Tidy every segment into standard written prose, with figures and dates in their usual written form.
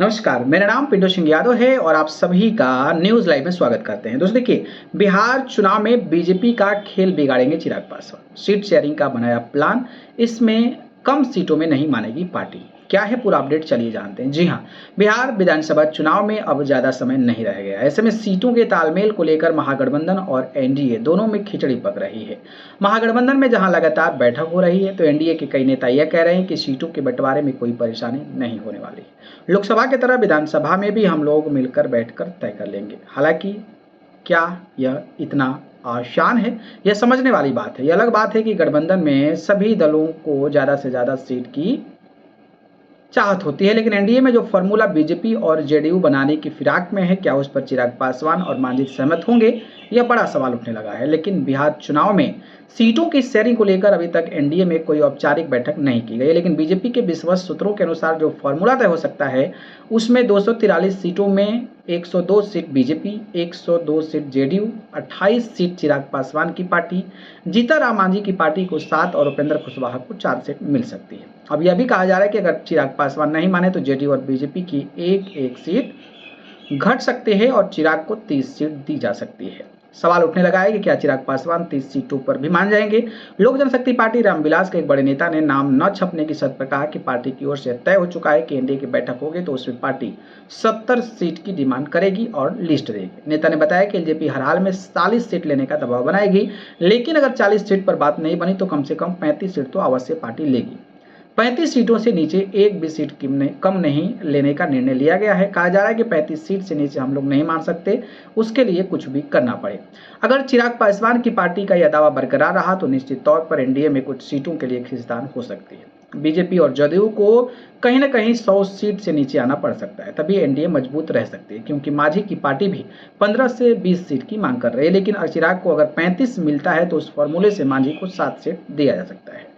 नमस्कार, मेरा नाम पिंटू सिंह यादव है और आप सभी का न्यूज़ लाइव में स्वागत करते हैं। दोस्तों देखिए, बिहार चुनाव में बीजेपी का खेल बिगाड़ेंगे चिराग पासवान। सीट शेयरिंग का बनाया प्लान, इसमें कम सीटों में नहीं मानेगी पार्टी। क्या है पूरा अपडेट, चलिए जानते हैं। जी हाँ, बिहार विधानसभा चुनाव में अब ज़्यादा समय नहीं रह गया। ऐसे में सीटों के तालमेल को लेकर महागठबंधन और एनडीए दोनों में खिचड़ी पक रही है। महागठबंधन में जहां लगातार बैठक हो रही है, तो एनडीए के कई नेता यह कह रहे हैं कि सीटों के बंटवारे में कोई परेशानी नहीं होने वाली। लोकसभा की तरह विधानसभा में भी हम लोग मिलकर बैठकर तय कर लेंगे। हालांकि क्या यह इतना आसान है, यह समझने वाली बात है। यह अलग बात है कि गठबंधन में सभी दलों को ज़्यादा से ज़्यादा सीट की चाहत होती है, लेकिन एनडीए में जो फॉर्मूला बीजेपी और जेडीयू बनाने की फिराक में है, क्या उस पर चिराग पासवान और मांझी सहमत होंगे, यह बड़ा सवाल उठने लगा है। लेकिन बिहार चुनाव में सीटों की शेयरिंग को लेकर अभी तक एनडीए में कोई औपचारिक बैठक नहीं की गई, लेकिन बीजेपी के विश्वस्त सूत्रों के अनुसार जो फॉर्मूला तय हो सकता है, उसमें 243 सीटों में 102 seat BJP, 102 seat JDU, 28 seat Chirag Paswan की पार्टी, जीतनराम मांझी की पार्टी को 7 और उपेंद्र कुशवाहा को 4 सीट मिल सकती है। अब यह भी कहा जा रहा है कि अगर चिराग पासवान नहीं माने तो जेडीयू और बीजेपी की एक एक सीट घट सकते हैं और चिराग को 30 सीट दी जा सकती है। सवाल उठने लगा है कि क्या चिराग पासवान 30 सीटों पर भी मान जाएंगे। लोक जनशक्ति पार्टी रामविलास के एक बड़े नेता ने नाम न छपने की शर्त पर कहा कि पार्टी की ओर से तय हो चुका है कि एनडीए की बैठक होगी तो उसमें पार्टी 70 सीट की डिमांड करेगी और लिस्ट देगी। नेता ने बताया कि एलजेपी हर हाल में 40 सीट लेने का दबाव बनाएगी, लेकिन अगर 40 सीट पर बात नहीं बनी तो कम से कम 35 सीट तो अवश्य पार्टी लेगी। 35 सीटों से नीचे एक भी सीट कम नहीं लेने का निर्णय लिया गया है। कहा जा रहा है कि 35 सीट से नीचे हम लोग नहीं मान सकते, उसके लिए कुछ भी करना पड़े। अगर चिराग पासवान की पार्टी का यह दावा बरकरार रहा तो निश्चित तौर पर एनडीए में कुछ सीटों के लिए खींचतान हो सकती है। बीजेपी और जदयू को कहीं ना कहीं 100 सीट से नीचे आना पड़ सकता है, तभी एनडीए मजबूत रह सकती है, क्योंकि मांझी की पार्टी भी 15 से 20 सीट की मांग कर रही है। लेकिन चिराग को अगर 35 मिलता है तो उस फॉर्मूले से मांझी को 7 सीट दिया जा सकता है।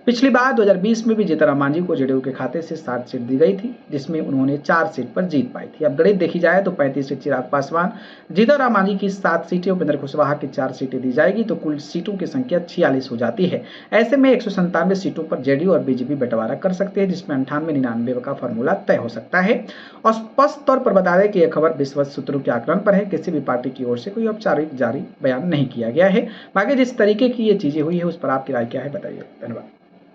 पिछली बार 2020 में भी जीतनराम मांझी को जेडीयू के खाते से 60 सीट दी गई थी, जिसमें उन्होंने 4 सीट पर जीत पाई थी। अब गणित देखी जाए तो 35 सीट चिराग पासवान, जीतनराम मांझी की 7 सीटें, उपेंद्र कुशवाहा की 4 सीटें दी जाएगी तो कुल सीटों की संख्या 46 हो जाती है। ऐसे में 197 सीटों पर जेडीयू और बीजेपी बंटवारा कर सकते हैं, जिसमें 98-99 का फॉर्मूला तय हो सकता है। और स्पष्ट तौर पर बता दें कि यह खबर विश्वस्त सूत्रों के आकलन पर है, किसी भी पार्टी की ओर से कोई औपचारिक जारी बयान नहीं किया गया है। बाकी जिस तरीके की ये चीजें हुई है उस पर आपकी राय क्या है, बताइए। धन्यवाद।